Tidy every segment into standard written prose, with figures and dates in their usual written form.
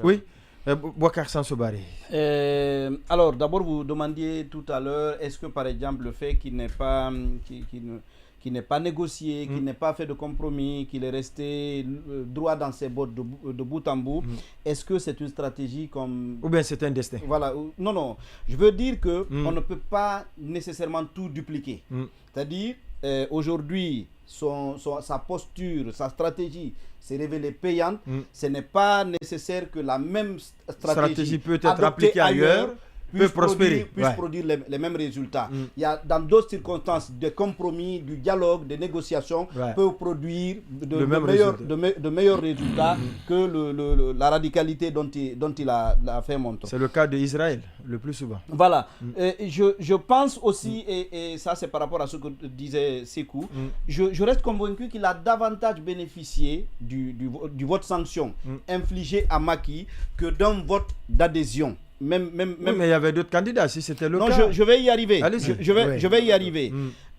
Oui, Boubacar Sansobari. Alors, d'abord, vous demandiez tout à l'heure, est-ce que par exemple le fait qu'il n'ait pas, qu'il n'ait pas négocié, qu'il n'ait pas fait de compromis, qu'il est resté droit dans ses bottes de bout en bout, est-ce que c'est une stratégie comme... Ou bien c'est un destin? Voilà, non, je veux dire que on ne peut pas nécessairement tout dupliquer. C'est-à-dire, aujourd'hui, sa posture, sa stratégie s'est révélée payante. Ce n'est pas nécessaire que la même stratégie peut être appliquée ailleurs, puisse produire les mêmes résultats. Il y a dans d'autres circonstances des compromis, du dialogue, des négociations peuvent produire de meilleurs résultats que la radicalité dont il a fait montre. C'est le cas d'Israël, le plus souvent. Voilà. Je pense aussi, et ça c'est par rapport à ce que disait Sekou, je reste convaincu qu'il a davantage bénéficié du vote sanction infligé à Macky que d'un vote d'adhésion. Oui, mais il y avait d'autres candidats, si c'était le cas. Non, je vais y arriver. Je vais y arriver.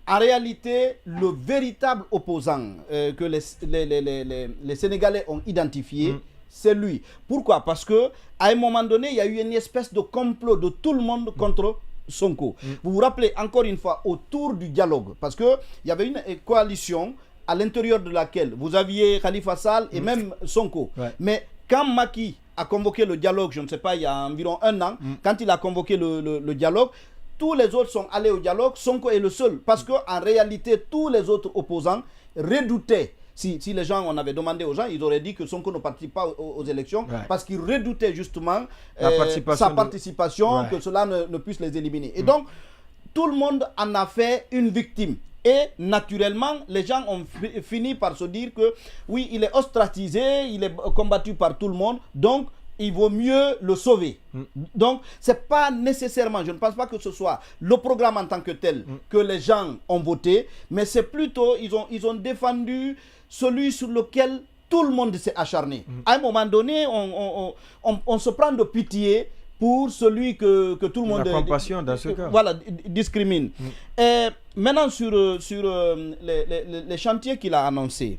En réalité, le véritable opposant que les Sénégalais ont identifié, c'est lui. Pourquoi? Parce qu'à un moment donné, il y a eu une espèce de complot de tout le monde contre Sonko. Vous vous rappelez encore une fois, autour du dialogue, parce qu'il y avait une coalition à l'intérieur de laquelle vous aviez Khalifa Sall et même Sonko. Mais quand Macky a convoqué le dialogue, je ne sais pas, il y a environ un an, quand il a convoqué le dialogue, tous les autres sont allés au dialogue, Sonko est le seul. Parce qu'en réalité, tous les autres opposants redoutaient. Si les gens, on avait demandé aux gens, ils auraient dit que Sonko ne participe pas aux élections parce qu'ils redoutaient justement sa participation, que cela ne puisse les éliminer. Et donc, tout le monde en a fait une victime. Et naturellement, les gens ont fini par se dire que oui, il est ostracisé, il est combattu par tout le monde, donc il vaut mieux le sauver. Donc, ce n'est pas nécessairement, je ne pense pas que ce soit le programme en tant que tel que les gens ont voté, mais c'est plutôt, ils ont défendu celui sur lequel tout le monde s'est acharné. À un moment donné, on se prend de pitié pour celui que tout le monde... La compassion dans ce cas. Voilà, discrimine. Maintenant, sur les chantiers qu'il a annoncés.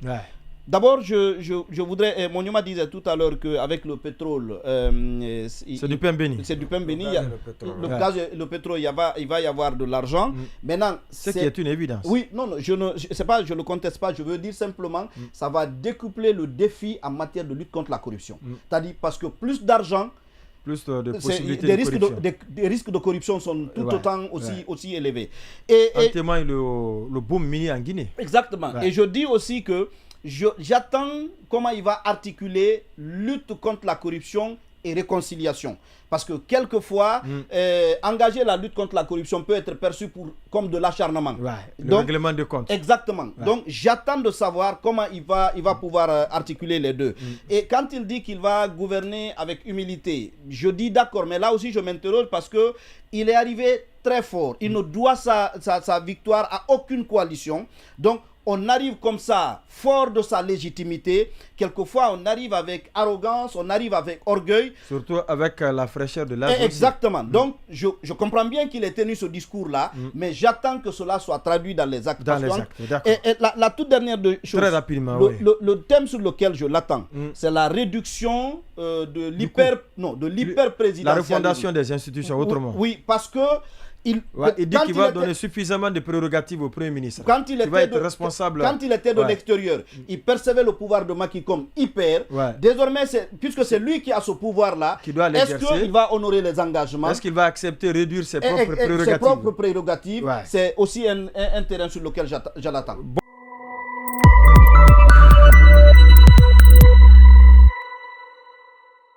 D'abord, je voudrais... Monyoma disait tout à l'heure qu'avec le pétrole... c'est du pain béni. C'est du pain béni. Le gaz et le pétrole, il va y avoir de l'argent. Maintenant... Ce qui est une évidence. Oui, non, je ne le conteste pas. Je veux dire simplement, ça va décupler le défi en matière de lutte contre la corruption. C'est-à-dire parce que plus d'argent, plus de possibilités de corruption. Des risques de corruption sont tout autant aussi élevés. En témoigne le boom mini en Guinée. Exactement. Et je dis aussi que j'attends comment il va articuler lutte contre la corruption et réconciliation. Parce que quelquefois, engager la lutte contre la corruption peut être perçu comme de l'acharnement. Le règlement de compte. Exactement. Donc, j'attends de savoir comment il va pouvoir articuler les deux. Et quand il dit qu'il va gouverner avec humilité, je dis d'accord, mais là aussi, je m'interroge parce qu'il est arrivé très fort. Il ne doit sa victoire à aucune coalition. Donc, on arrive comme ça, fort de sa légitimité. Quelquefois, on arrive avec arrogance, on arrive avec orgueil. Surtout avec la fraîcheur de l'âge. Exactement. Donc, je comprends bien qu'il ait tenu ce discours-là, mais j'attends que cela soit traduit dans les actes. Et la toute dernière chose, très rapidement, le thème sur lequel je l'attends, c'est la réduction de l'hyper-présidentialisme. La refondation des institutions, autrement. Oui, parce que il dit qu'il va donner suffisamment de prérogatives au Premier ministre. Quand il était de l'extérieur, il percevait le pouvoir de Macky comme hyper. Désormais, puisque c'est lui qui a ce pouvoir-là, est-ce qu'il va honorer les engagements? Est-ce qu'il va accepter réduire ses propres prérogatives? C'est aussi un terrain sur lequel je l'attends.